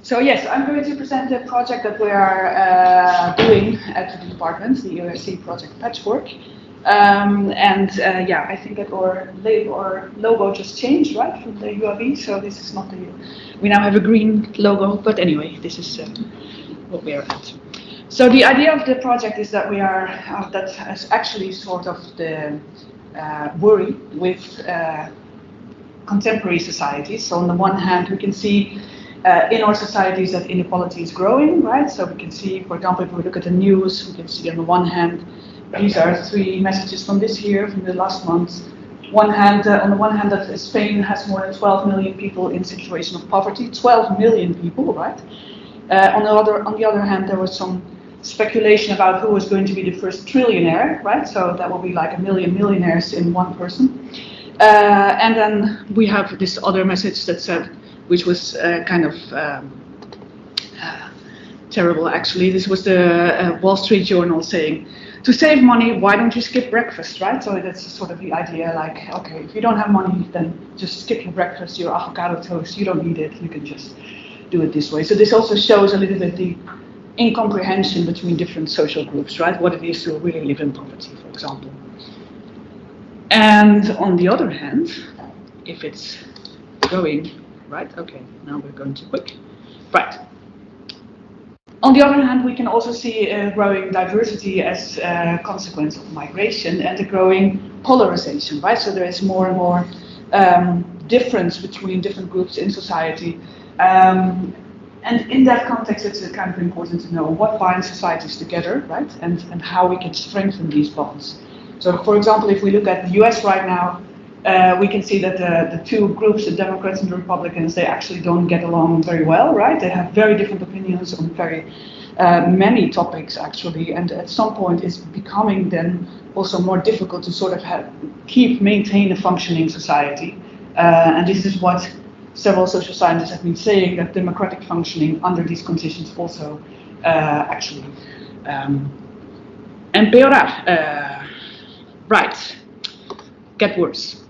So yes, I'm going to present a project that we are doing at the department, the ERC project Patchwork. Yeah, I think that our logo just changed, right, from the UAV. So this is not the. We now have a green logo, but anyway, this is what we are at. So the idea of the project is that we are that is actually sort of the worry with contemporary societies. So on the one hand, we can see in our societies that inequality is growing, right? So we can see, for example, if we look at the news, we can see on the one hand, these are 3 messages from this year, from the last month. On the one hand, that Spain has more than 12 million people in situation of poverty, 12 million people, right? On the other hand, there was some speculation about who was going to be the first trillionaire, right? So that will be like 1 million millionaires in one person. And then we have this other message that said, which was kind of terrible actually. This was the Wall Street Journal saying, to save money, why don't you skip breakfast, right? So that's sort of the idea, like, okay, if you don't have money, then just skip your breakfast, your avocado toast, you don't need it, you can just do it this way. So this also shows a little bit the incomprehension between different social groups, right? What it is to really live in poverty, for example. And on the other hand, if it's going, right, okay, now we're going too quick. Right. On the other hand, we can also see a growing diversity as a consequence of migration and a growing polarization, right? So there is more and more difference between different groups in society. And in that context, it's kind of important to know what binds societies together, right? And how we can strengthen these bonds. So, for example, if we look at the US right now, we can see that the 2 groups, the Democrats and the Republicans, they actually don't get along very well, right? They have very different opinions on very many topics, actually, and at some point it's becoming then also more difficult to sort of maintain a functioning society. And this is what several social scientists have been saying, that democratic functioning under these conditions also actually empeorar. Right, get worse.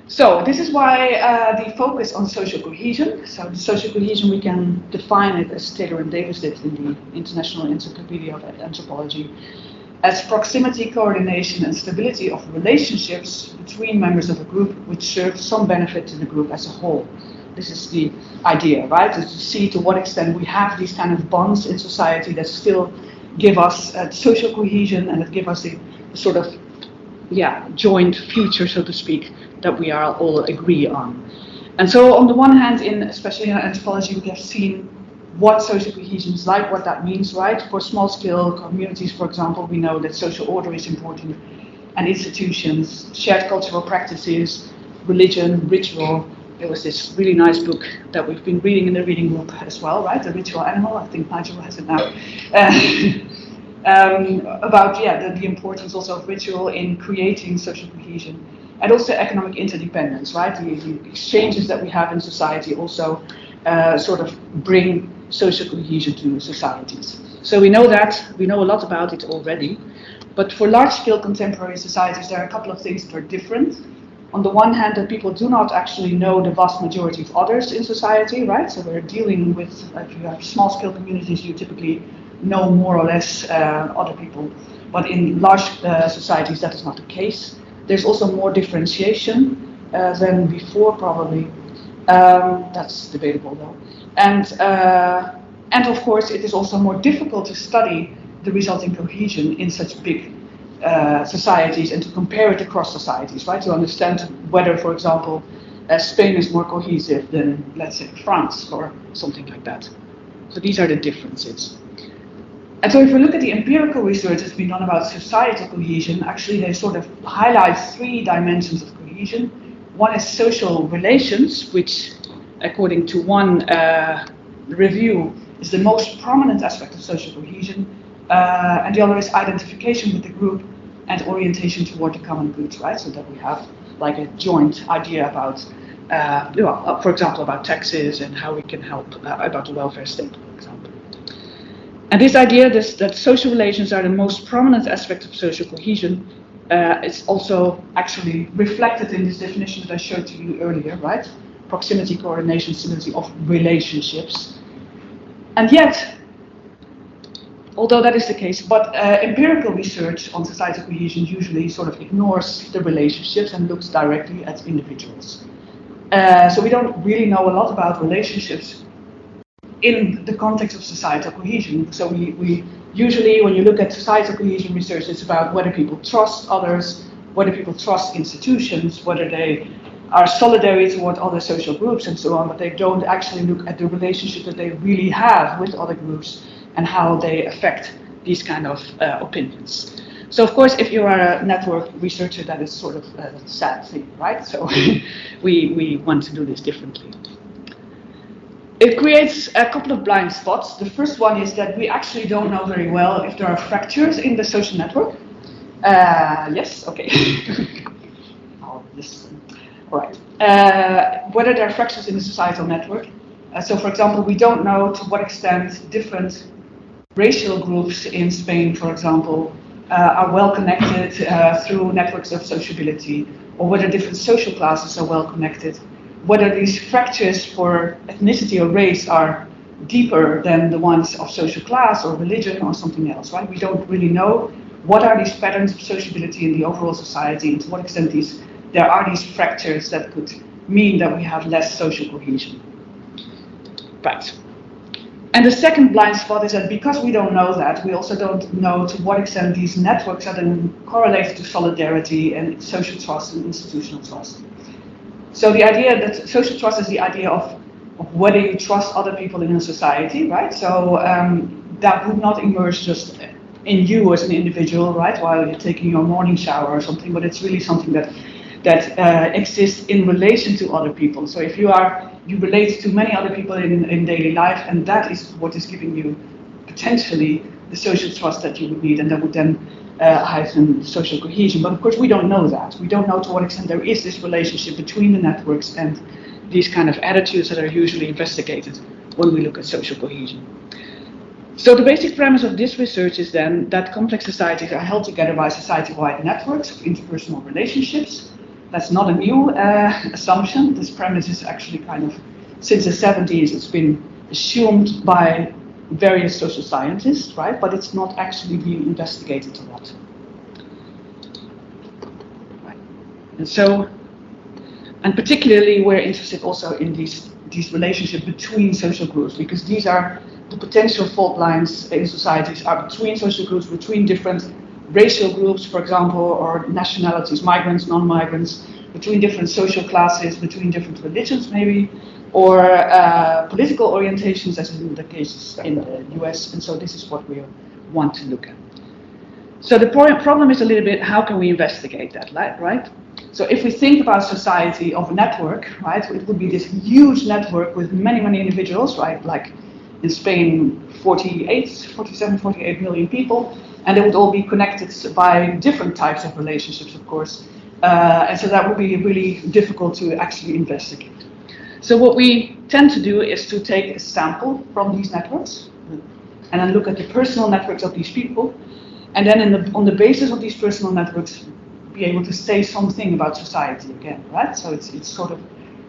So this is why the focus on social cohesion. So the social cohesion, we can define it as Taylor and Davis did in the International Encyclopedia of Anthropology, as proximity, coordination and stability of relationships between members of a group which serve some benefit to the group as a whole. This is the idea, right? Is to see to what extent we have these kind of bonds in society that still give us social cohesion and that give us the sort of joint future, so to speak, that we are all agree on. And so on the one hand, especially in anthropology, we have seen what social cohesion is like, what that means, right? For small scale communities, for example, we know that social order is important, and institutions, shared cultural practices, religion, ritual. There was this really nice book that we've been reading in the reading group as well, right? The Ritual Animal, I think Nigel has it now. About the importance also of ritual in creating social cohesion, and also economic interdependence, right? The exchanges that we have in society also sort of bring social cohesion to societies. So we know a lot about it already, but for large-scale contemporary societies, there are a couple of things that are different. On the one hand, that people do not actually know the vast majority of others in society, right? So we're dealing with, if you have small-scale communities, you typically know more or less other people, but in large societies that is not the case. There's also more differentiation than before, probably. That's debatable though. And of course, it is also more difficult to study the resulting cohesion in such big societies and to compare it across societies, right? To understand whether, for example, Spain is more cohesive than, let's say, France or something like that. So these are the differences. And so if we look at the empirical research that's been done about societal cohesion, actually they sort of highlight 3 dimensions of cohesion. One is social relations, which according to one review is the most prominent aspect of social cohesion. And the other is identification with the group and orientation toward the common good, right? So that we have like a joint idea about, for example, about taxes and how we can help about the welfare state, for example. And this idea that social relations are the most prominent aspect of social cohesion is also actually reflected in this definition that I showed to you earlier, right? Proximity, coordination, stability of relationships. And yet, although that is the case, but empirical research on societal cohesion usually sort of ignores the relationships and looks directly at individuals. So we don't really know a lot about relationships in the context of societal cohesion. So we usually, when you look at societal cohesion research, it's about whether people trust others, whether people trust institutions, whether they are solidary toward other social groups and so on, but they don't actually look at the relationship that they really have with other groups and how they affect these kind of opinions. So of course, if you are a network researcher, that is sort of a sad thing, right? So we want to do this differently. It creates a couple of blind spots. The first one is that we actually don't know very well if there are fractures in the social network. Yes, okay. Oh, this, all right. Whether there are fractures in the societal network. So for example, we don't know to what extent different racial groups in Spain, for example, are well connected through networks of sociability, or whether different social classes are well connected, whether these fractures for ethnicity or race are deeper than the ones of social class or religion or something else, right? We don't really know what are these patterns of sociability in the overall society and to what extent there are these fractures that could mean that we have less social cohesion. Right. And the second blind spot is that because we don't know that, we also don't know to what extent these networks are then correlated to solidarity and social trust and institutional trust. So the idea that social trust is the idea of whether you trust other people in a society, right? So that would not emerge just in you as an individual, right, while you're taking your morning shower or something, but it's really something that exists in relation to other people. So if you relate to many other people in daily life, and that is what is giving you potentially the social trust that you would need, and that would then heighten social cohesion. But of course, we don't know that. We don't know to what extent there is this relationship between the networks and these kind of attitudes that are usually investigated when we look at social cohesion. So the basic premise of this research is then that complex societies are held together by society-wide networks of interpersonal relationships. That's not a new assumption. This premise is actually kind of, since the 70s, it's been assumed by various social scientists, right? But it's not actually being investigated a lot. Right. And so, and particularly we're interested also in these relationships between social groups, because these are the potential fault lines in societies are between social groups, between different racial groups, for example, or nationalities, migrants, non-migrants, between different social classes, between different religions maybe, or political orientations, as in the cases in the US. And so this is what we want to look at. So the problem is a little bit, how can we investigate that, right? So if we think about society of a network, right, it would be this huge network with many, many individuals, right, like in Spain, 47, 48 million people, and they would all be connected by different types of relationships, of course. And so that would be really difficult to actually investigate. So what we tend to do is to take a sample from these networks and then look at the personal networks of these people, and then on the basis of these personal networks, be able to say something about society again, right? So it's sort of,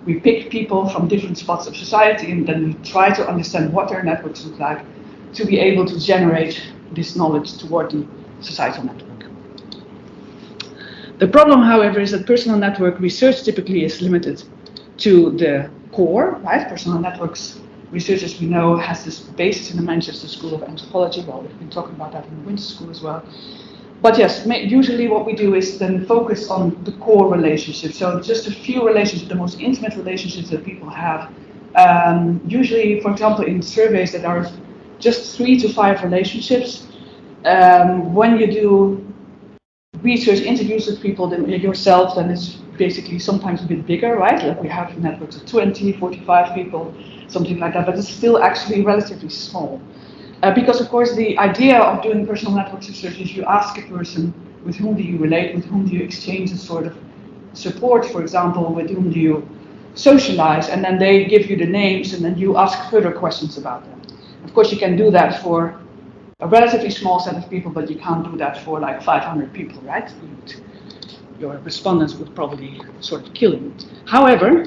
we pick people from different spots of society and then we try to understand what their networks look like to be able to generate this knowledge toward the societal network. The problem, however, is that personal network research typically is limited to the core, right? Personal networks research, as we know, has this basis in the Manchester School of Anthropology. Well, we've been talking about that in the Winter School as well. But yes, usually what we do is then focus on the core relationships. So just a few relationships, the most intimate relationships that people have. Usually, for example, in surveys that are just 3 to 5 relationships, when you do research interviews with people yourself, then it's basically sometimes a bit bigger, right? Like we have networks of 20, 45 people, something like that, but it's still actually relatively small. Because of course the idea of doing personal networks research is you ask a person, with whom do you relate, with whom do you exchange a sort of support, for example, with whom do you socialize, and then they give you the names and then you ask further questions about them. Of course you can do that for a relatively small set of people, but you can't do that for like 500 people, right? Your respondents would probably sort of kill you. However,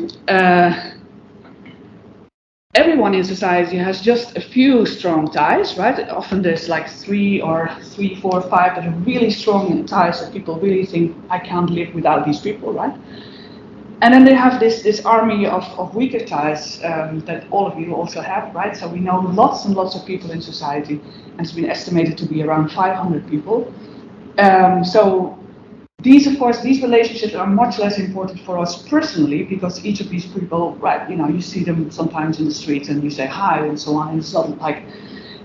everyone in society has just a few strong ties, right? Often there's like three, four, five that are really strong ties that people really think, I can't live without these people, right? And then they have this army of weaker ties that all of you also have, right? So we know lots and lots of people in society, and it's been estimated to be around 500 people. So these, of course, these relationships are much less important for us personally, because each of these people, right, you know, you see them sometimes in the streets and you say hi and so on, and it's not like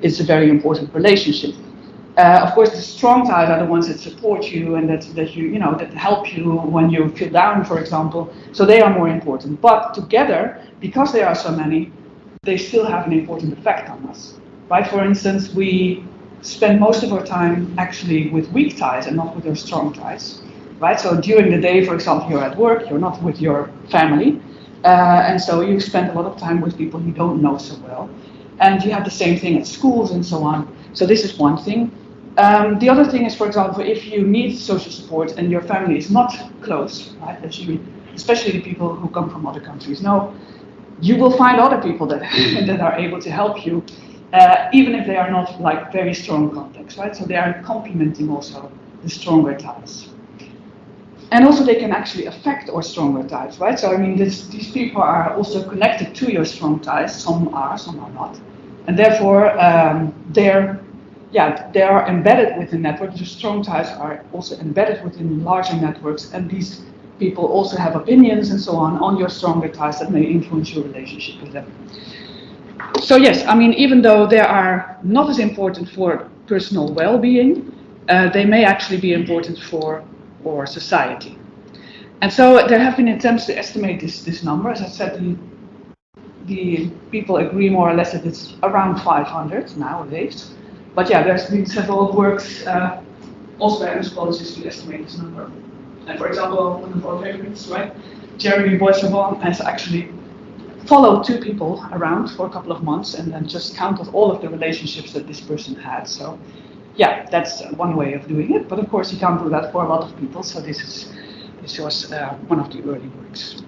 it's a very important relationship. Of course, the strong ties are the ones that support you and that that help you when you feel down, for example. So they are more important. But together, because there are so many, they still have an important effect on us, right? For instance, we spend most of our time actually with weak ties and not with our strong ties, right? So during the day, for example, you're at work, you're not with your family, and so you spend a lot of time with people you don't know so well. And you have the same thing at schools and so on. So this is one thing. The other thing is, for example, if you need social support and your family is not close, right, especially the people who come from other countries, no, you will find other people that, that are able to help you, even if they are not like very strong contacts, right? So they are complementing also the stronger ties. And also they can actually affect our stronger ties, right? So I mean, these people are also connected to your strong ties. Some are not. And therefore, they are embedded within networks. The strong ties are also embedded within larger networks, and these people also have opinions and so on your stronger ties that may influence your relationship with them. So yes, I mean, even though they are not as important for personal well-being, they may actually be important for our society. And so there have been attempts to estimate this number. As I said, the people agree more or less that it's around 500 nowadays. But yeah, there's been several works, also by anthropologists, to estimate this number. And for example, one of our favorites, right, Jeremy Boissevain has actually followed two people around for a couple of months and then just counted all of the relationships that this person had. So yeah, that's one way of doing it. But of course, you can't do that for a lot of people. So this was one of the early works.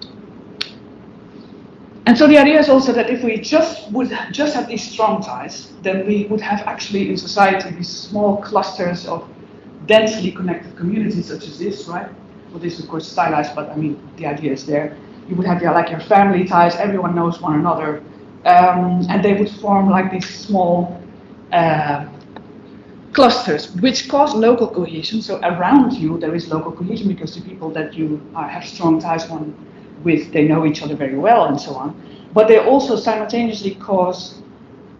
And so the idea is also that if we would just have these strong ties, then we would have actually in society these small clusters of densely connected communities such as this, right? Well, this is of course stylized, but I mean, the idea is there. You would have like your family ties, everyone knows one another, and they would form like these small clusters, which cause local cohesion. So around you there is local cohesion because the people that you have strong ties with, they know each other very well and so on. But they also simultaneously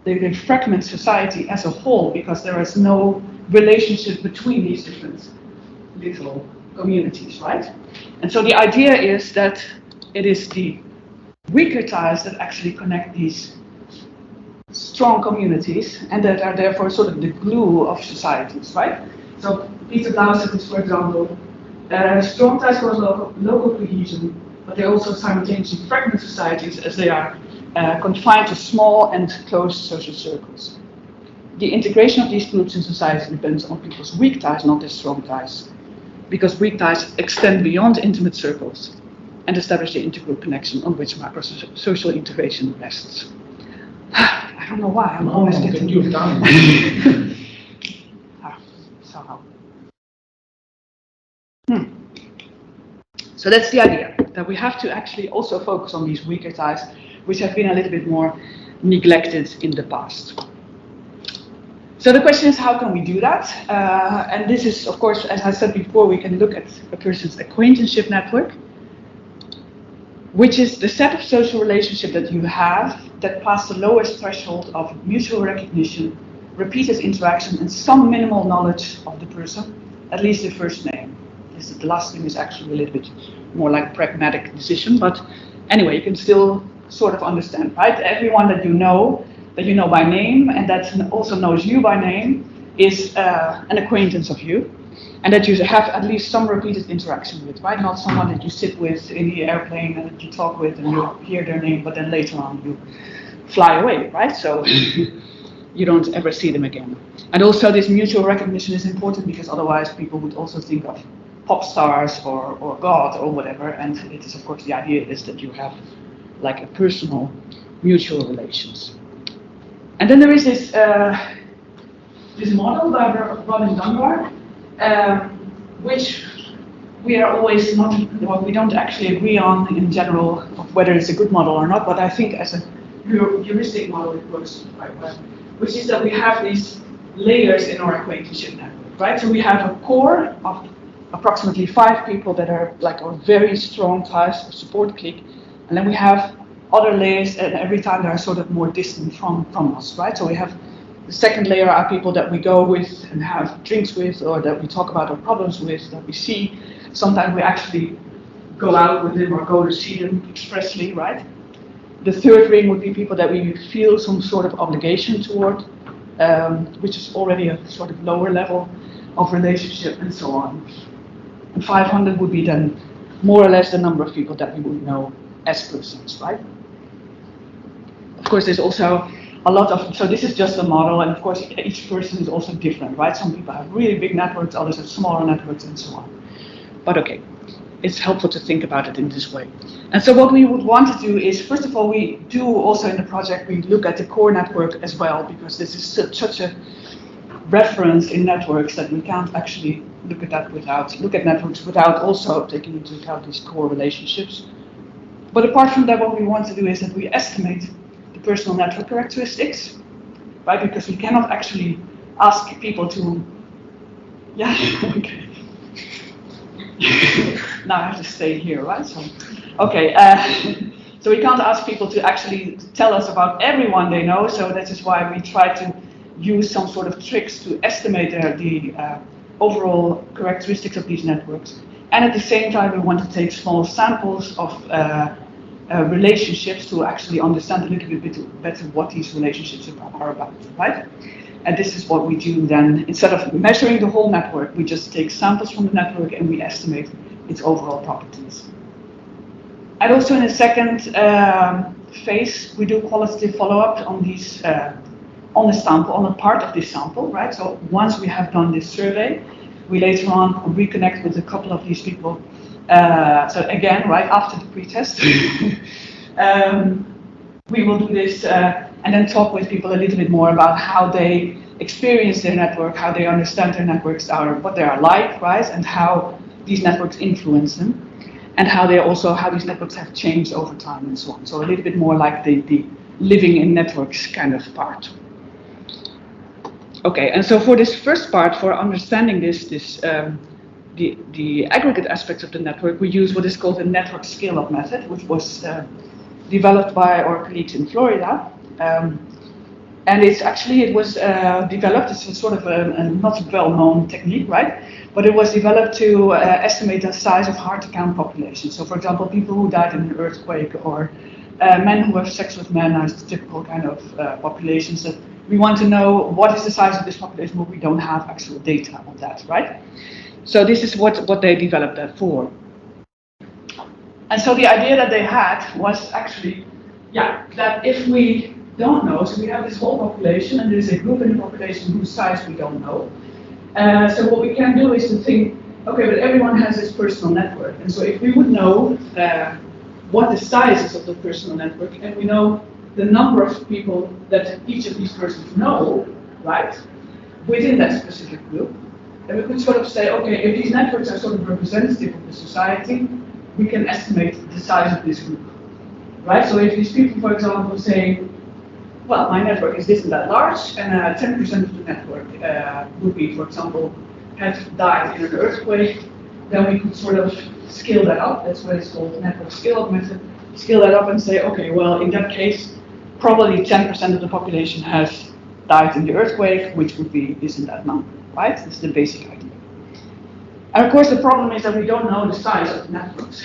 they fragment society as a whole because there is no relationship between these different little communities, right? And so the idea is that it is the weaker ties that actually connect these strong communities and that are therefore sort of the glue of societies, right? So Peter Blau said this, for example, strong ties cause local cohesion, but they also simultaneously fragment societies as they are confined to small and closed social circles. The integration of these groups in society depends on people's weak ties, not their strong ties, because weak ties extend beyond intimate circles and establish the intergroup connection on which macro-social integration rests. I don't know why, I'm always getting... You've done. Somehow. So that's the idea, that we have to actually also focus on these weaker ties, which have been a little bit more neglected in the past. So the question is, how can we do that? And this is, of course, as I said before, we can look at a person's acquaintanceship network, which is the set of social relationships that you have that pass the lowest threshold of mutual recognition, repeated interaction, and some minimal knowledge of the person, at least the first name. The last thing is actually a little bit more like a pragmatic decision, but anyway, you can still sort of understand, right? Everyone that you know by name and that also knows you by name is an acquaintance of you, and that you have at least some repeated interaction with, right? Not someone that you sit with in the airplane and that you talk with and you hear their name, but then later on you fly away, right? So you don't ever see them again. And also this mutual recognition is important because otherwise people would also think of pop stars or God or whatever, and it is of course the idea is that you have like a personal mutual relations. And then there is this this model by Robin Dunbar, which we are always not, well, we don't actually agree on in general of whether it's a good model or not, but I think as a heuristic model it works quite well, which is that we have these layers in our acquaintanceship network, right? So we have a core of approximately 5 people that are like our very strong ties or support clique, and then we have other layers, and every time they are sort of more distant from us, right? So we have the second layer are people that we go with and have drinks with, or that we talk about our problems with, that we see. Sometimes we actually go out with them or go to see them expressly, right? The third ring would be people that we feel some sort of obligation toward, which is already a sort of lower level of relationship, and so on. And 500 would be then more or less the number of people that we would know as persons, right? Of course, there's also a lot of, so this is just a model, and of course each person is also different, right? Some people have really big networks, others have smaller networks, and so on. But okay, it's helpful to think about it in this way. And so what we would want to do is, first of all, we do also in the project, we look at the core network as well, because this is such a reference in networks that we can't actually look at networks without also taking into account these core relationships. But apart from that, what we want to do is that we estimate the personal network characteristics, right? Because we cannot actually ask people to, yeah, okay. Now I have to stay here, right? So, okay, so we can't ask people to actually tell us about everyone they know, so that is why we try to use some sort of tricks to estimate the overall characteristics of these networks. And at the same time, we want to take small samples of relationships to actually understand a little bit better what these relationships are about, right? And this is what we do then. Instead of measuring the whole network, we just take samples from the network and we estimate its overall properties. And also in the second phase, we do qualitative follow-up on these, on the sample, on a part of this sample, right? So once we have done this survey, we later on reconnect with a couple of these people. So again, right after the pretest, we will do this and then talk with people a little bit more about how they experience their network, how they understand their networks are, what they are like, right? And how these networks influence them, and how these networks have changed over time and so on. So a little bit more like the living in networks kind of part. Okay, and so for this first part, for understanding the aggregate aspects of the network, we use what is called the network scale-up method, which was developed by our colleagues in Florida. And it was developed, it's a sort of a not well-known technique, right? But it was developed to estimate the size of hard-to-count populations. So for example, people who died in an earthquake, or men who have sex with men, are the typical kind of populations that we want to know what is the size of this population, but we don't have actual data on that, right? So this is what they developed that for. And so the idea that they had was actually, that if we don't know, so we have this whole population, and there's a group in the population whose size we don't know. So what we can do is to think, okay, but everyone has this personal network, and so if we would know what the size is of the personal network, and we know the number of people that each of these persons know, right, within that specific group, then we could sort of say, okay, if these networks are sort of representative of the society, we can estimate the size of this group, right? So if these people, for example, say, well, my network is this and that large, and 10% of the network would be, for example, have died in an earthquake, then we could sort of scale that up. That's what it's called, network scale-up method. Scale that up and say, okay, well, in that case, probably 10% of the population has died in the earthquake, which would be this and that number, right? This is the basic idea. And of course, the problem is that we don't know the size of the networks,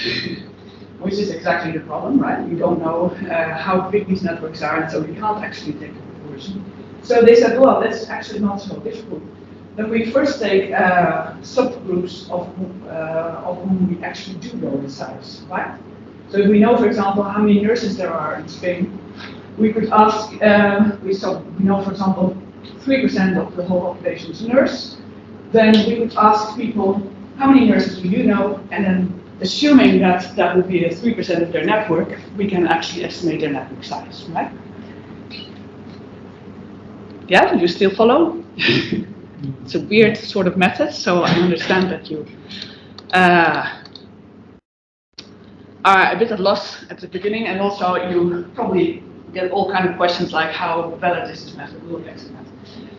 which is exactly the problem, right? We don't know how big these networks are, and so we can't actually take a proportion. So they said, well, that's actually not so difficult. Then we first take subgroups of whom we actually do know the size, right? So if we know, for example, how many nurses there are in Spain, we could ask, we know, for example, 3% of the whole population is nurse. Then we would ask people, how many nurses do you know? And then assuming that that would be 3% of their network, we can actually estimate their network size, right? Yeah, do you still follow? It's a weird sort of method, so I understand that you are a bit at loss at the beginning, and also you probably get all kinds of questions like how valid is this method, we'll get to that.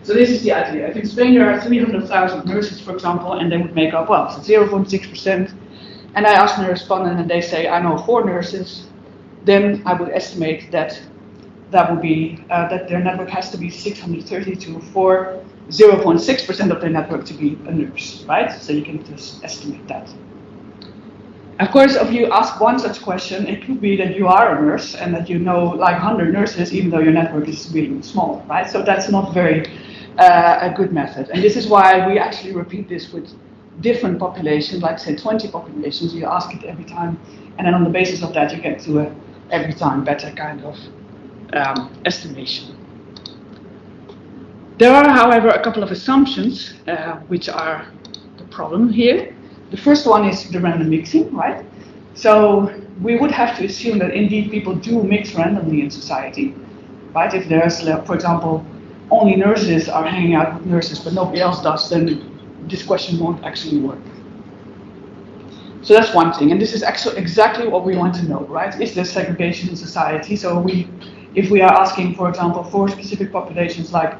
So this is the idea. If in Spain there are 300,000 nurses, for example, and they would make up, well, 0.6%, and I ask my respondent and they say, I know 4 nurses, then I would estimate that that would be, that their network has to be 632 for 0.6% of their network to be a nurse, right? So you can just estimate that. Of course, if you ask one such question, it could be that you are a nurse and that you know like 100 nurses, even though your network is really small, right? So that's not very a good method. And this is why we actually repeat this with different populations, like say 20 populations, you ask it every time, and then on the basis of that you get to a every time better kind of estimation. There are, however, a couple of assumptions which are the problem here. The first one is the random mixing, right? So we would have to assume that indeed people do mix randomly in society, right? If there's, for example, only nurses are hanging out with nurses but nobody else does, then this question won't actually work. So that's one thing, and this is actually exactly what we want to know, right? Is there segregation in society? So if we are asking, for example, for specific populations like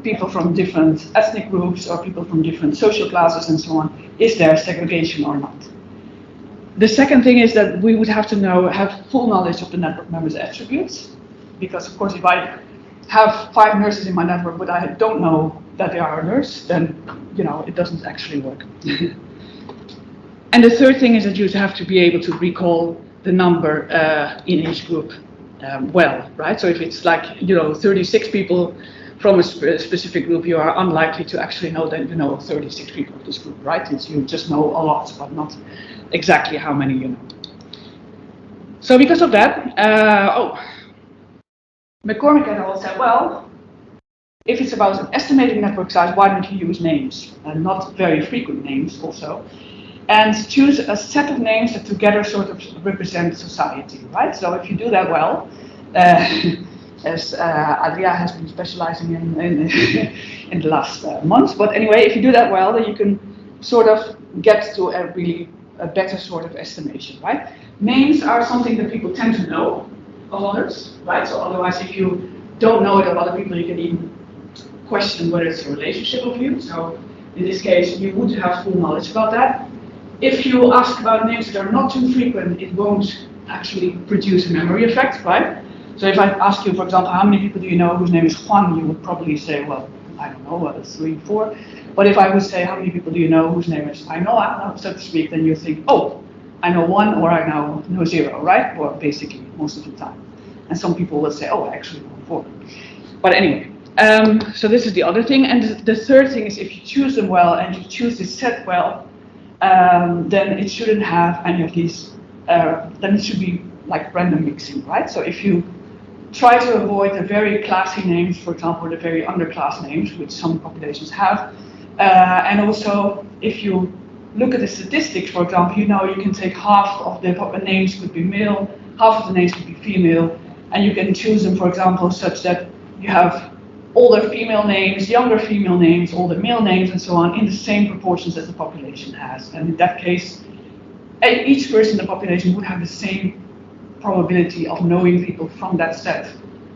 people from different ethnic groups or people from different social classes and so on, is there segregation or not? The second thing is that we would have to have full knowledge of the network members' attributes, because of course if I have 5 nurses in my network but I don't know that they are a nurse, then it doesn't actually work. And the third thing is that you have to be able to recall the number in each group well, right? So if it's like 36 people from a specific group, you are unlikely to actually know that 36 people of this group, right? You just know a lot, but not exactly how many you know. So because of that, McCormick and all said, well, if it's about estimating network size, why don't you use names, and not very frequent names also, and choose a set of names that together sort of represent society, right? So if you do that well, as Adria has been specializing in the last months, but anyway, if you do that well, then you can sort of get to a better sort of estimation, right? Names are something that people tend to know of others, right? So otherwise, if you don't know it of other people, you can even question whether it's a relationship of you. So in this case, you would have full knowledge about that. If you ask about names that are not too frequent, it won't actually produce a memory effect, right? So if I ask you, for example, how many people do you know whose name is Juan, you would probably say, well, I don't know, 3, 4. But if I would say, how many people do you know whose name is I know, so to speak, then you think, oh, I know 1 or I know 0, right? Or basically, most of the time. And some people will say, oh, I actually know 4. But anyway, so this is the other thing. And the third thing is if you choose them well and you choose this set well, then it shouldn't have any of these, then it should be like random mixing, right? So if you try to avoid the very classy names, for example, the very underclass names, which some populations have, and also if you look at the statistics, for example, you can take half of the names could be male, half of the names could be female, and you can choose them, for example, such that you have older female names, younger female names, older male names, and so on, in the same proportions as the population has. And in that case, each person in the population would have the same probability of knowing people from that set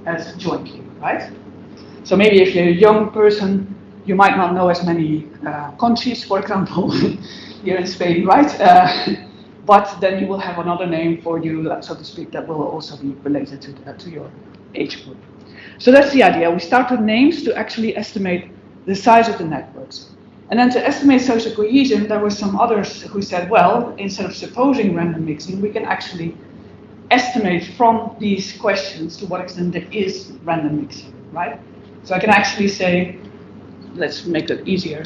as jointly, right? So maybe if you're a young person, you might not know as many Conchis, for example, here in Spain, right? But then you will have another name for you, so to speak, that will also be related to your age group. So that's the idea. We start with names to actually estimate the size of the networks. And then to estimate social cohesion, there were some others who said, well, instead of supposing random mixing, we can actually estimate from these questions to what extent there is random mixing, right? So I can actually say, let's make it easier.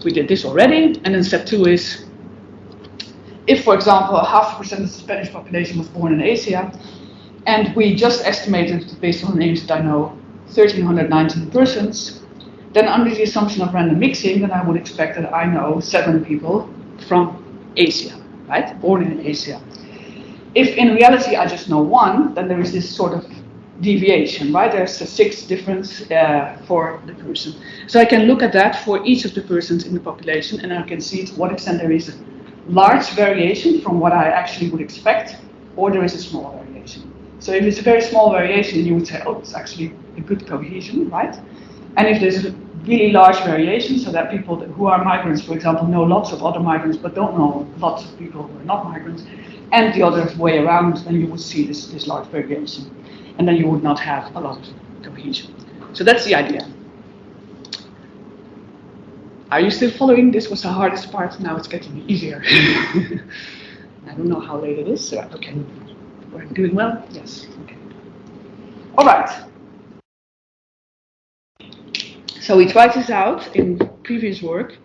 We did this already, and then step 2 is, if, for example, 0.5% of the Spanish population was born in Asia, and we just estimated, based on names that I know, 1,319 persons, then under the assumption of random mixing, then I would expect that I know 7 people from Asia, right? Born in Asia. If in reality I just know one, then there is this sort of deviation, right? There's a 6 difference for the person. So I can look at that for each of the persons in the population, and I can see to what extent there is a large variation from what I actually would expect, or there is a small variation. So if it's a very small variation, you would say, oh, it's actually a good cohesion, right? And if there's a really large variation, so that people who are migrants, for example, know lots of other migrants, but don't know lots of people who are not migrants, and the other way around, then you would see this large variation. And then you would not have a lot of cohesion. So that's the idea. Are you still following? This was the hardest part, now it's getting easier. I don't know how late it is, so okay. We're doing well? Yes, okay. All right. So we tried this out in previous work,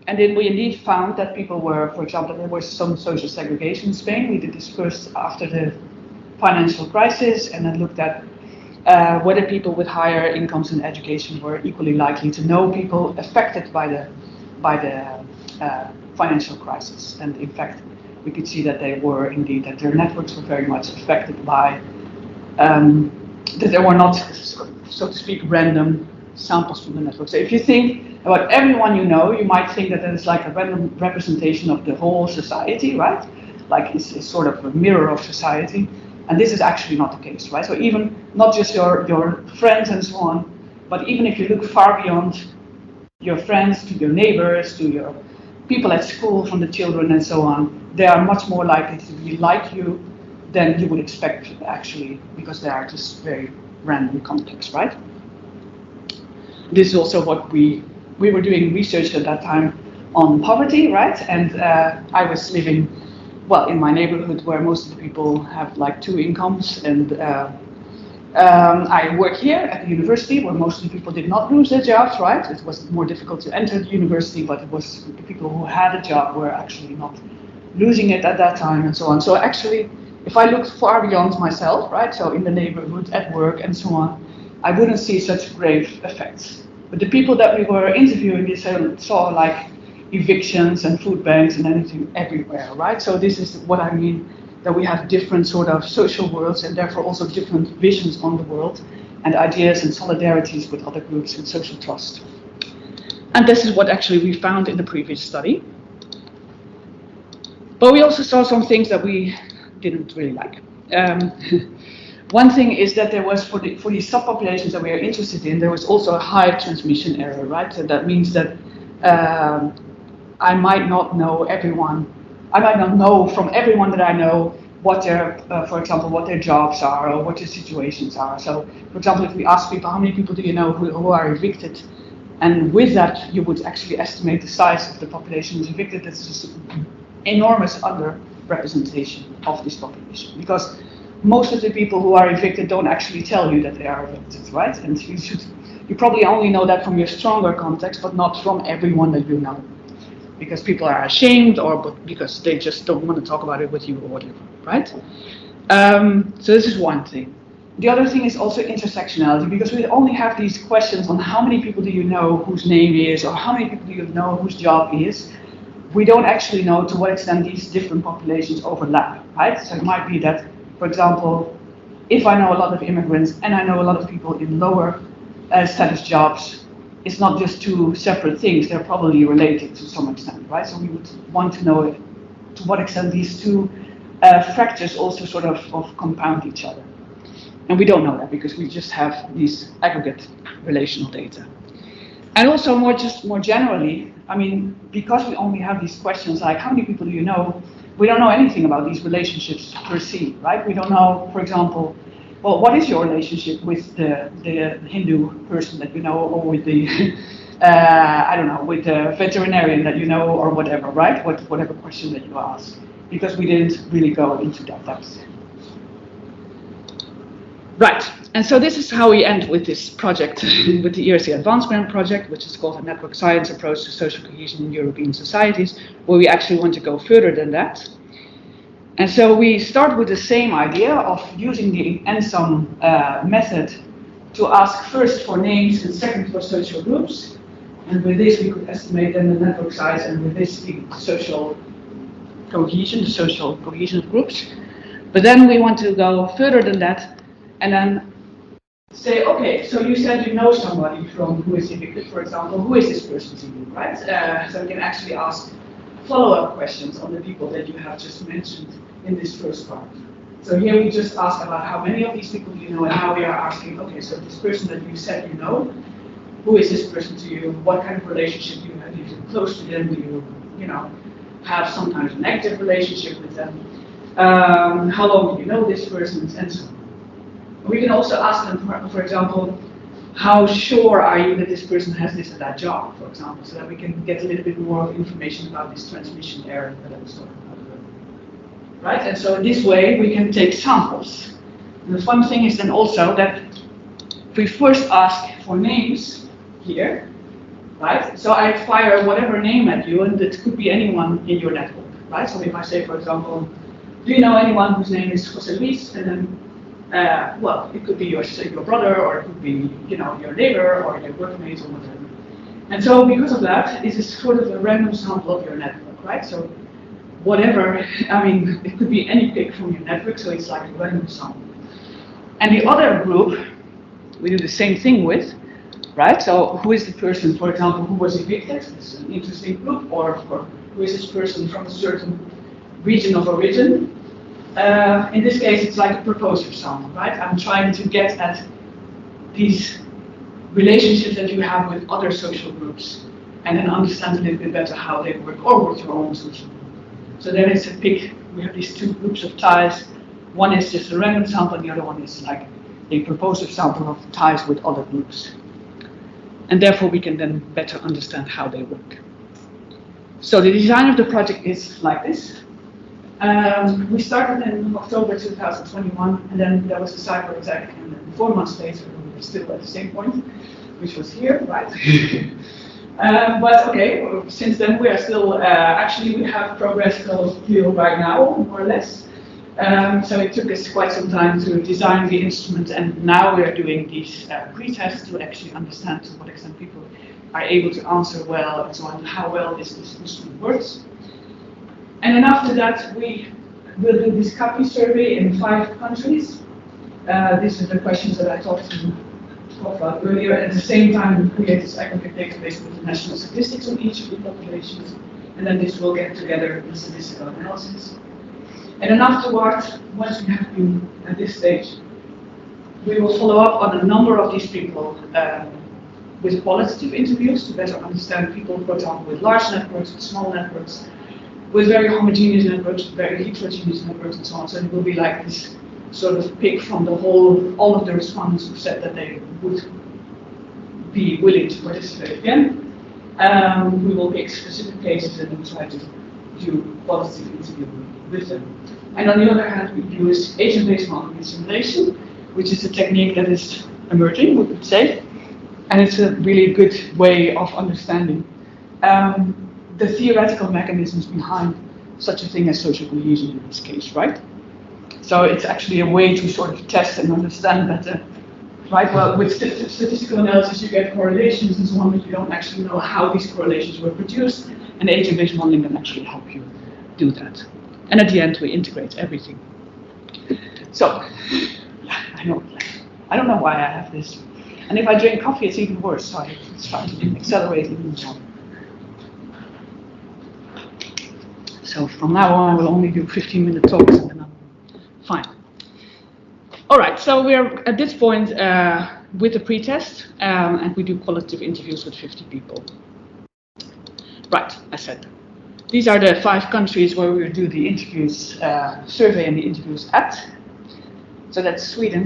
and then we indeed found that people were, for example, there was some social segregation in Spain. We did this first after the financial crisis, and then looked at whether people with higher incomes and education were equally likely to know people affected by the financial crisis. And in fact, we could see that they were indeed, that their networks were very much affected by, that there were not, so to speak, random samples from the network. So if you think about everyone you know, you might think that there's like a random representation of the whole society, right? Like it's sort of a mirror of society. And this is actually not the case, right? So even not just your friends and so on, but even if you look far beyond your friends to your neighbors, to your people at school, from the children and so on, they are much more likely to be like you than you would expect actually, because they are just very random contexts, right? This is also what we were doing research at that time on poverty, right? And I was living, well, in my neighborhood where most of the people have like 2 incomes, and I work here at the university where most of the people did not lose their jobs, right? It was more difficult to enter the university, but it was the people who had a job were actually not losing it at that time and so on. So actually, if I looked far beyond myself, right? So in the neighborhood, at work and so on, I wouldn't see such grave effects. But the people that we were interviewing, they saw like evictions and food banks and anything everywhere, right? So this is what I mean, that we have different sort of social worlds and therefore also different visions on the world and ideas and solidarities with other groups and social trust. And this is what actually we found in the previous study. But we also saw some things that we didn't really like. One thing is that there was, for these subpopulations that we are interested in, there was also a high transmission error, right? So that means that I might not know everyone. I might not know from everyone that I know what their, for example, what their jobs are or what their situations are. So, for example, if we ask people, how many people do you know who are evicted? And with that, you would actually estimate the size of the population who's evicted. That's just an enormous underrepresentation of this population, because most of the people who are evicted don't actually tell you that they are evicted, right? And you probably only know that from your stronger context, but not from everyone that you know, because people are ashamed or because they just don't want to talk about it with you or whatever, right? So this is one thing. The other thing is also intersectionality, because we only have these questions on how many people do you know whose name is, or how many people do you know whose job is. We don't actually know to what extent these different populations overlap, right? So it might be that, for example, if I know a lot of immigrants and I know a lot of people in lower status jobs, it's not just 2 separate things, they're probably related to some extent, right? So we would want to know to what extent these 2 fractures also sort of compound each other. And we don't know that because we just have these aggregate relational data. And also more generally, I mean, because we only have these questions like how many people do you know, we don't know anything about these relationships per se, right? We don't know, for example, well, what is your relationship with the Hindu person that you know, or with the, I don't know, with the veterinarian that you know, or whatever, right? Whatever question that you ask, because we didn't really go into that depth. Right, and so this is how we end with this project, with the ERC Advanced Grant project, which is called a Network Science Approach to Social Cohesion in European Societies, where we actually want to go further than that. And so we start with the same idea of using the ENSOM method to ask first for names and second for social groups. And with this we could estimate then the network size, and with this the social cohesion, the social cohesion of groups. But then we want to go further than that and then say, okay, so you said you know somebody from who is evicted, for example, who is this person to you, right? So we can actually ask follow-up questions on the people that you have just mentioned in this first part. So here we just ask about how many of these people you know, and now we are asking, okay, so this person that you said you know, who is this person to you? What kind of relationship do you have? Do you feel close to them? Do you know, have some kind of an active relationship with them? How long do you know this person, and so on. We can also ask them, for example, how sure are you that this person has this or that job, for example, so that we can get a little bit more information about this transmission error that I was talking about. Right? And so in this way, we can take samples. And the fun thing is then also that we first ask for names here, right? So I fire whatever name at you, and it could be anyone in your network, right? So if I say, for example, do you know anyone whose name is Jose Luis? And then well, it could be your brother, or it could be, you know, your neighbor, or your workmate, or whatever. And so because of that, this is sort of a random sample of your network, right? So whatever, I mean, it could be any pick from your network, so it's like a random sample. And the other group, we do the same thing with, right? So who is the person, for example, who was evicted? It's an interesting group, or who is this person from a certain region of origin? In this case, it's like a proposer sample, right? I'm trying to get at these relationships that you have with other social groups and then understand a little bit better how they work, or with your own social group. So there is a pick, we have these two groups of ties. One is just a random sample, and the other one is like a proposer sample of ties with other groups. And therefore we can then better understand how they work. So the design of the project is like this. We started in October 2021, and then there was a cyber attack, and then 4 months later we were still at the same point, which was here, right? But okay, since then we are still, actually we have progressed a deal right now, more or less. So it took us quite some time to design the instrument, and now we are doing these pre-tests to actually understand to what extent people are able to answer well, and so on, how well this instrument works. And then after that, we will do this copy survey in 5 countries. These are the questions that I talked about earlier. At the same time, we create this aggregate database with the national statistics on each of the populations. And then this will get together in statistical analysis. And then afterwards, once we have been at this stage, we will follow up on a number of these people with qualitative interviews to better understand people, for example, with large networks, with small networks, with very homogeneous networks, very heterogeneous networks, and so on. So it will be like this sort of pick from the whole, all of the respondents who said that they would be willing to participate again. We will pick specific cases and then try to do qualitative interview with them. And on the other hand, we use agent-based modeling and simulation, which is a technique that is emerging, we could say, and it's a really good way of understanding the theoretical mechanisms behind such a thing as social cohesion in this case, right? So it's actually a way to sort of test and understand better, right? Well, with statistical analysis, you get correlations and so on, but you don't actually know how these correlations were produced, and agent-based modeling can actually help you do that. And at the end, we integrate everything. So, yeah, I don't know why I have this. And if I drink coffee, it's even worse, so it's trying to accelerate even more. So from now on, I will only do 15-minute talks, and then I'm fine. All right, so we're at this point with the pretest, and we do qualitative interviews with 50 people. Right, I said. These are the 5 countries where we do the interviews, survey and the interviews at. So that's Sweden,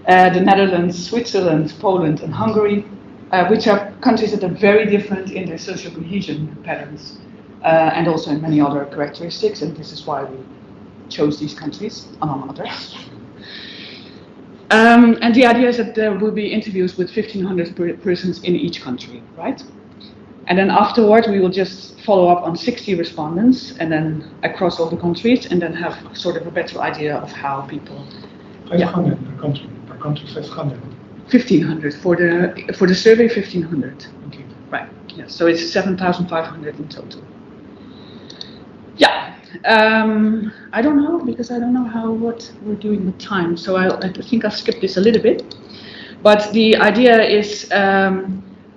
the Netherlands, Switzerland, Poland, and Hungary, which are countries that are very different in their social cohesion patterns, and also in many other characteristics, and this is why we chose these countries, among others. And the idea is that there will be interviews with 1,500 persons in each country, right? And then afterward, we will just follow up on 60 respondents, and then across all the countries, and then have sort of a better idea of how people. 500 per country. Per country, 500. 1,500 for the survey. 1,500. Okay. Right. Yeah. So it's 7,500 in total. Yeah, I don't know because I don't know what we're doing with time. So I think I'll skip this a little bit. But the idea is,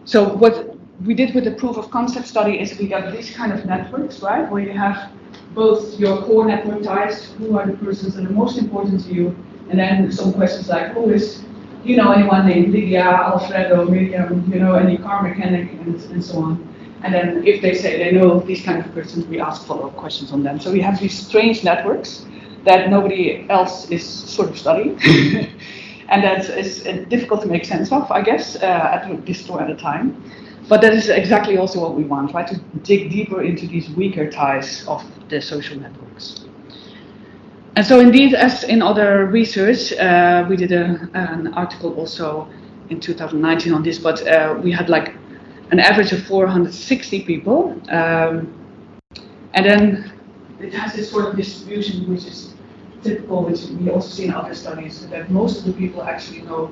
so what we did with the proof of concept study is we got these kind of networks, right, where you have both your core network ties, who are the persons that are most important to you, and then some questions like, who is, you know, anyone named Lydia, Alfredo, Miriam, you know, any car mechanic, and so on. And then if they say they know these kind of persons, we ask follow-up questions on them. So we have these strange networks that nobody else is sort of studying. And that is difficult to make sense of, I guess, at this store at a time. But that is exactly also what we want, right? To dig deeper into these weaker ties of the social networks. And so indeed, as in other research, we did an article also in 2019 on this, but we had like an average of 460 people. And then it has this sort of distribution which is typical, which we also see in other studies, that most of the people actually know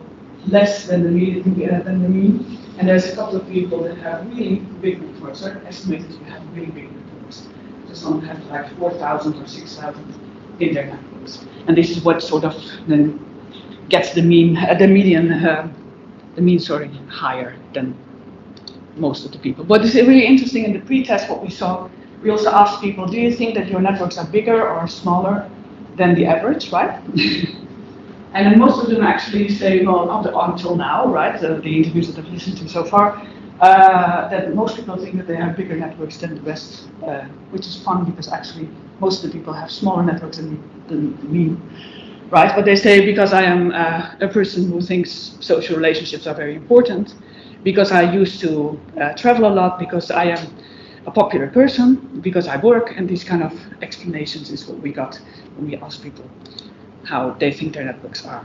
less than the mean. And there's a couple of people that have really big networks, are estimated to have really big networks. So some have like 4,000 or 6,000 in their networks. And this is what sort of then gets the mean, higher than most of the people. But it's really interesting in the pre-test what we saw. We also asked people, do you think that your networks are bigger or smaller than the average, right? And then most of them actually say, well, until now, right, the interviews that I've listened to so far, that most people think that they have bigger networks than the rest, which is fun because actually most of the people have smaller networks than me, right? But they say because I am a person who thinks social relationships are very important, because I used to travel a lot, because I am a popular person, because I work, and these kind of explanations is what we got when we asked people how they think their networks are.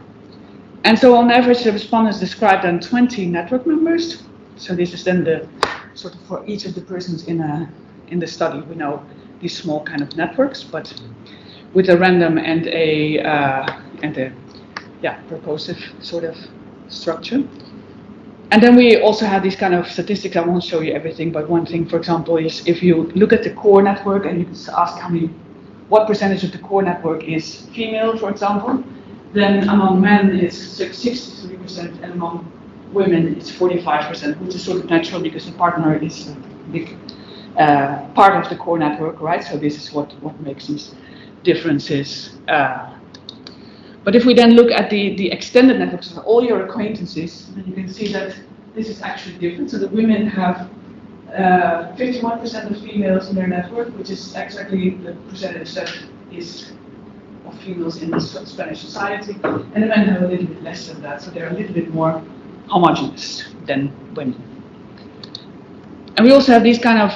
And so on average, the respondents described then 20 network members. So this is then the sort of for each of the persons in the study. We know these small kind of networks, but with a random and a purposive sort of structure. And then we also have these kind of statistics. I won't show you everything, but one thing, for example, is if you look at the core network and you can ask what percentage of the core network is female, for example, then among men it's 63% and among women it's 45%, which is sort of natural because the partner is a big part of the core network, right? So this is what makes these differences. But if we then look at the extended networks of all your acquaintances, then you can see that this is actually different. So the women have 51% of females in their network, which is exactly the percentage that is of females in the Spanish society, and the men have a little bit less than that, so they're a little bit more homogeneous than women. And we also have these kind of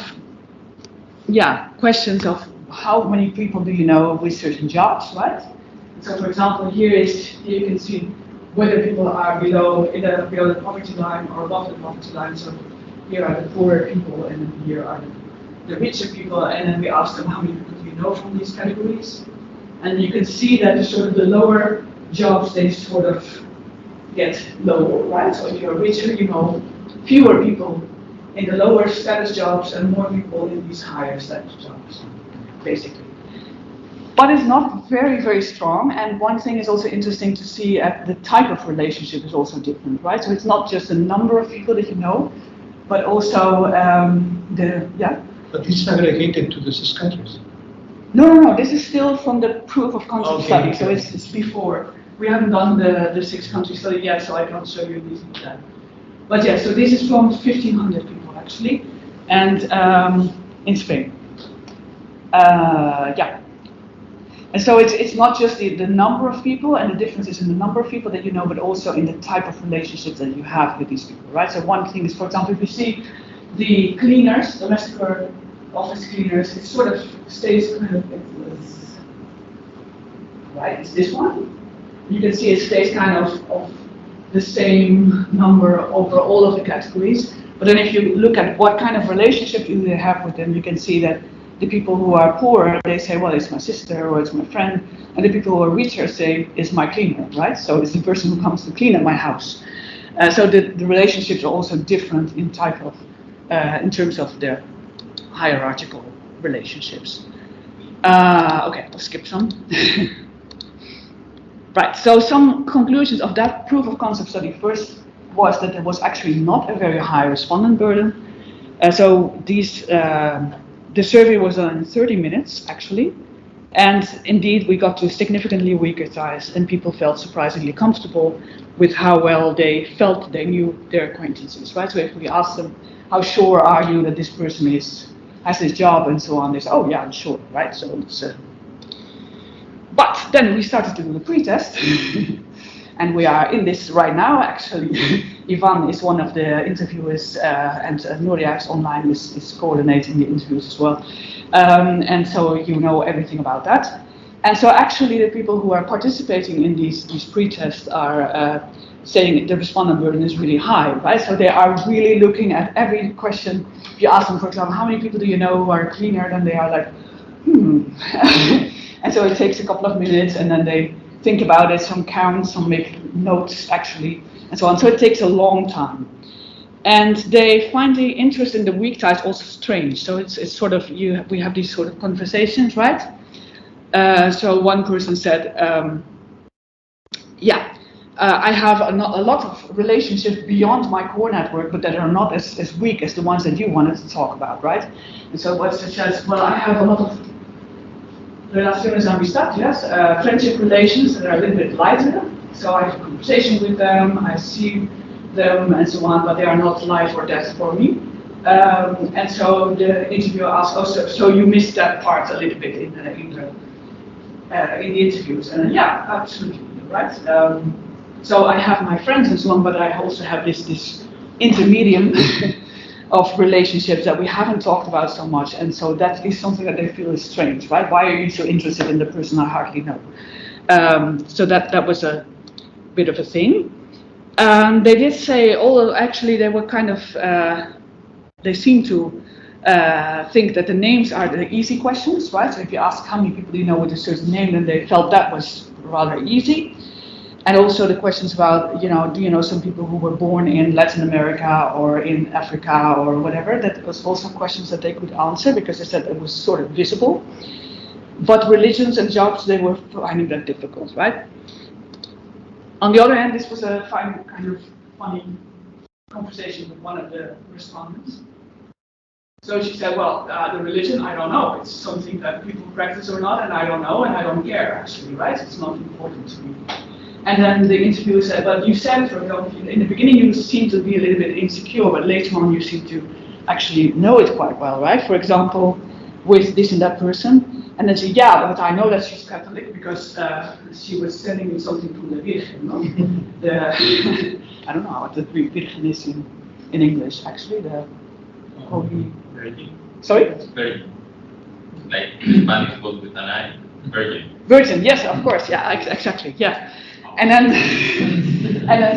questions of how many people do you know with certain jobs, right? So for example, here you can see whether people are below the poverty line or above the poverty line. So here are the poorer people, and then here are the richer people, and then we ask them how many people do you know from these categories. And you can see that the lower jobs, they sort of get lower, right? So if you're richer, you know fewer people in the lower status jobs and more people in these higher status jobs, basically. But it's not very, very strong. And one thing is also interesting to see at the type of relationship is also different, right? So it's not just the number of people that you know, but also But it's aggregated to the six countries. No. This is still from the proof of concept study. So it's before. We haven't done the 6-country study yet, so I can't show you this yet. But yeah, so this is from 1,500 people actually, and in Spain. And so it's not just the number of people and the differences in the number of people that you know, but also in the type of relationships that you have with these people, right? So one thing is, for example, if you see the cleaners, domestic or office cleaners, it sort of stays kind of, right? It's this one. You can see it stays kind of the same number over all of the categories. But then if you look at what kind of relationship you have with them, you can see that the people who are poor, they say, well, it's my sister or it's my friend. And the people who are richer say, it's my cleaner, right? So it's the person who comes to clean at my house. So the relationships are also different in type of, in terms of the hierarchical relationships. Okay, I'll skip some. Right, so some conclusions of that proof of concept study first was that there was actually not a very high respondent burden. So the survey was done in 30 minutes, actually. And indeed, we got to significantly weaker ties, and people felt surprisingly comfortable with how well they felt they knew their acquaintances, right? So if we asked them, how sure are you that this person has this job and so on, they say, oh yeah, I'm sure, right? So it's... But then we started to do the pre-test, and we are in this right now, actually. Ivan is one of the interviewers, and Nuria is online, is coordinating the interviews as well. And so you know everything about that. And so actually the people who are participating in these pre-tests are saying the respondent burden is really high, right? So they are really looking at every question. If you ask them, for example, how many people do you know who are cleaner, then they are like, And so it takes a couple of minutes, and then they think about it, some count, some make notes actually, and so on. So it takes a long time. And they find the interest in the weak ties also strange. So it's sort of, we have these sort of conversations, right? So one person said, I have a lot of relationships beyond my core network, but that are not as weak as the ones that you wanted to talk about, right? And so what she says, well, I have a lot of relaciones amistad, yes, friendship relations that are a little bit lighter. So I have a conversation with them, I see them and so on, but they are not life or death for me. And so the interviewer asks, oh, so you missed that part a little bit in the interviews. And yeah, absolutely, right? So I have my friends and so on, but I also have this intermedium of relationships that we haven't talked about so much, and so that is something that they feel is strange, right? Why are you so interested in the person I hardly know? So that was a bit of a thing. They did say, although actually they were kind of, they seem to think that the names are the easy questions, right? So if you ask how many people do you know with a certain name, then they felt that was rather easy. And also the questions about, do you know some people who were born in Latin America or in Africa or whatever? That was also questions that they could answer because they said it was sort of visible. But religions and jobs, they were finding that difficult, right? On the other hand, this was a kind of funny conversation with one of the respondents. So she said, well, the religion, I don't know. It's something that people practice or not, and I don't know, and I don't care, actually, right? It's not important to me. And then the interviewer said, well, you said, for example, in the beginning you seem to be a little bit insecure, but later on you seem to actually know it quite well, right? For example, with this and that person. And then she said, yeah, but I know that she's Catholic because she was sending me something from the Virgin. No? I don't know what the Virgin is in English, actually. The Holy... Virgin. Sorry? Virgin. Like Spanish goes with an I. Virgin. Virgin, yes, of course, yeah, exactly, yeah. And then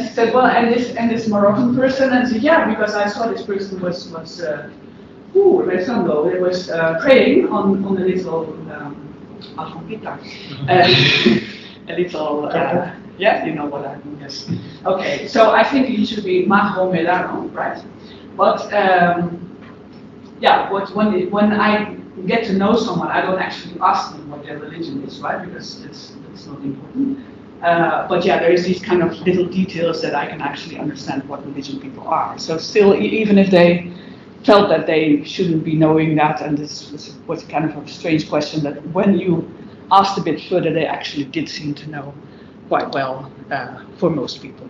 she said, well, and this Moroccan person, and she said, yeah, because I saw this person was rezando, it was praying on a little alfabeta, a little, yeah, you know what I mean, yes. Okay, so I think it should be Mahomedano, right? But yeah, when I get to know someone, I don't actually ask them what their religion is, right? Because it's not important. But yeah, there is these kind of little details that I can actually understand what religion people are. So still, even if they felt that they shouldn't be knowing that, and this was kind of a strange question, that when you asked a bit further, they actually did seem to know quite well for most people.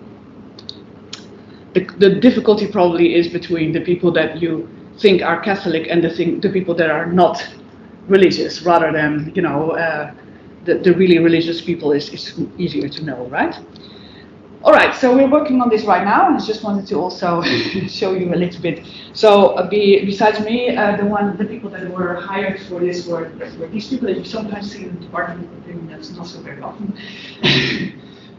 The difficulty probably is between the people that you think are Catholic and the people that are not religious, rather than, the really religious people is easier to know, right? All right, so we're working on this right now, and I just wanted to also show you a little bit. So besides me, the people that were hired for this were these people that you sometimes see in the department, but that's not so very often.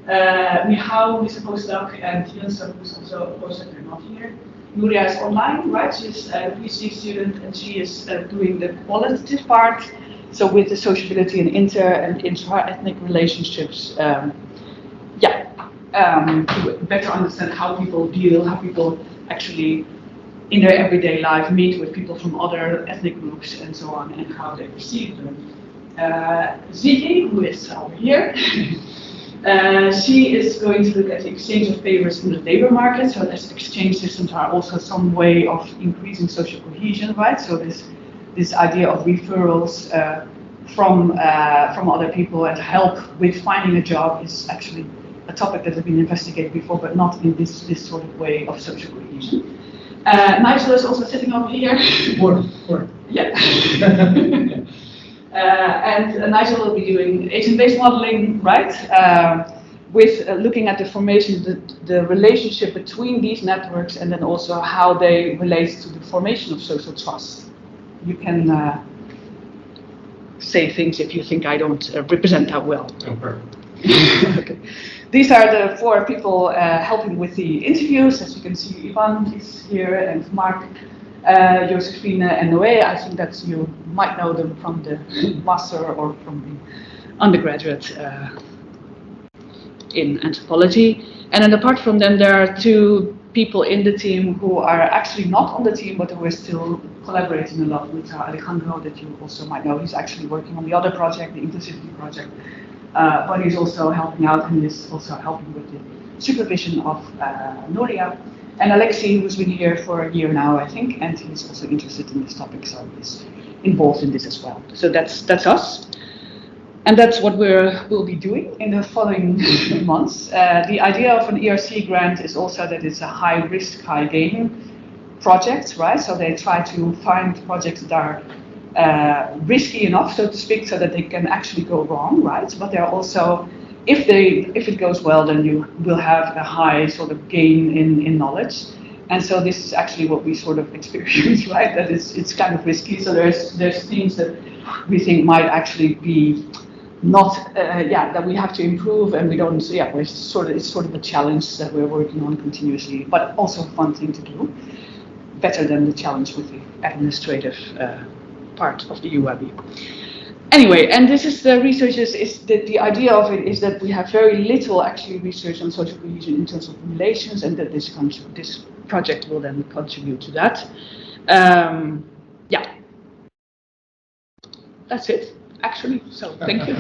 Mihao is a postdoc, and Jens, who's also a postdoc, they're not here. Nuria is online, right? She's a PhD student, and she is doing the qualitative part. So with the sociability and intra-ethnic relationships, to better understand how people deal, how people actually in their everyday life meet with people from other ethnic groups and so on, and how they perceive them. Ziggy, who is over here. She is going to look at the exchange of favors in the labor market. So these exchange systems are also some way of increasing social cohesion, right? So this idea of referrals from other people and help with finding a job is actually a topic that has been investigated before, but not in this sort of way of social cohesion. Nigel is also sitting over here. Or. Yeah. And Nigel will be doing agent-based modeling, right? With looking at the formation, the relationship between these networks, and then also how they relate to the formation of social trust. You can say things if you think I don't represent that well. Oh, perfect. Okay. These are the 4 people helping with the interviews. As you can see, Ivan is here, and Mark, Josephine, and Noé. I think that you might know them from the master or from the undergraduate in anthropology. And then apart from them, there are 2 people in the team who are actually not on the team, but who are still collaborating a lot with Alejandro, that you also might know. He's actually working on the other project, the inclusivity project. But he's also helping out, and is also helping with the supervision of Nuria. And Alexei, who's been here for a year now, I think, and he's also interested in this topic, so he's involved in this as well. So that's us. And that's what we'll be doing in the following months. The idea of an ERC grant is also that it's a high risk, high gain project, right? So they try to find projects that are risky enough, so to speak, so that they can actually go wrong, right? But they're also, if it goes well, then you will have a high sort of gain in knowledge. And so this is actually what we sort of experience, right? That it's kind of risky. So there's things that we think might actually be not, that we have to improve, and we don't. Yeah, it's sort of a challenge that we're working on continuously, but also a fun thing to do. Better than the challenge with the administrative part of the UAB. Anyway, and this is the researchers, is that the idea of it is that we have very little actually research on social cohesion in terms of relations, and that this project will then contribute to that. Yeah, that's it, actually, so thank you.